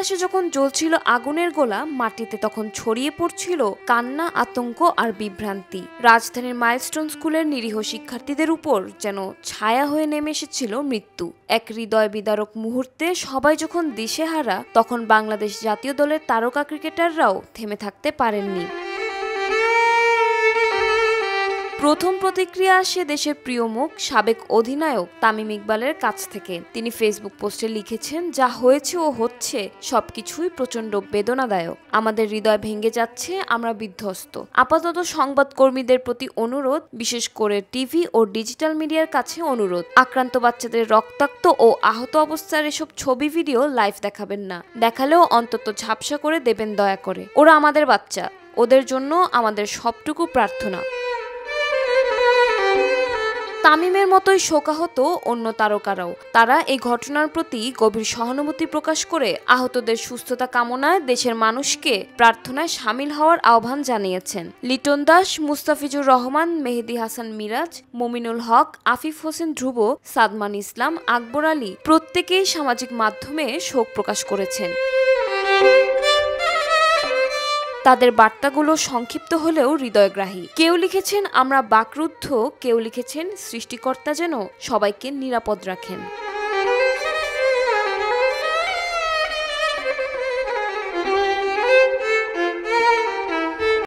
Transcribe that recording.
আকাশে যখন জ্বলছিল আগুনের গোলা, মাটিতে তখন ছড়িয়ে পড়ছিল কান্না, আতঙ্ক আর বিভ্রান্তি। রাজধানীর মাইলস্টোন স্কুলের নিরীহ শিক্ষার্থীদের উপর যেন ছায়া হয়ে নেমে এসেছিল মৃত্যু। এক হৃদয় বিদারক মুহূর্তে সবাই যখন দিশেহারা, তখন বাংলাদেশ জাতীয় দলের তারকা ক্রিকেটাররাও থেমে থাকতে পারেননি। প্রথম প্রতিক্রিয়া আসে দেশের প্রিয় মুখ সাবেক অধিনায়ক তামিম ইকবালের কাছ থেকে। তিনি ফেসবুক পোস্টে লিখেছেন, যা হয়েছে ও হচ্ছে সবকিছুই প্রচণ্ড বেদনাদায়ক। আমাদের হৃদয় ভেঙে যাচ্ছে, আমরা বিধ্বস্ত। আপাতত সংবাদকর্মীদের প্রতি অনুরোধ, বিশেষ করে টিভি ও ডিজিটাল মিডিয়ার কাছে অনুরোধ, আক্রান্ত বাচ্চাদের রক্তাক্ত ও আহত অবস্থার এসব ছবি ভিডিও লাইভ দেখাবেন না। দেখালেও অন্তত ঝাপসা করে দেবেন দয়া করে। ওরা আমাদের বাচ্চা, ওদের জন্য আমাদের সবটুকু প্রার্থনা। তামিমের মতোই শোকাহত অন্য তারকারাও। তারা এই ঘটনার প্রতি গভীর সহানুভূতি প্রকাশ করে আহতদের সুস্থতা কামনায় দেশের মানুষকে প্রার্থনায় সামিল হওয়ার আহ্বান জানিয়েছেন। লিটন দাস, মুস্তাফিজুর রহমান, মেহেদী হাসান মিরাজ, মমিনুল হক, আফিফ হোসেন ধ্রুব, সাদমান ইসলাম, আকবর আলী প্রত্যেকেই সামাজিক মাধ্যমে শোক প্রকাশ করেছেন। তাদের বার্তাগুলো সংক্ষিপ্ত হলেও হৃদয়গ্রাহী। কেউ লিখেছেন আমরা বাকরুদ্ধ, কেউ লিখেছেন সৃষ্টিকর্তা যেন সবাইকে নিরাপদ রাখেন।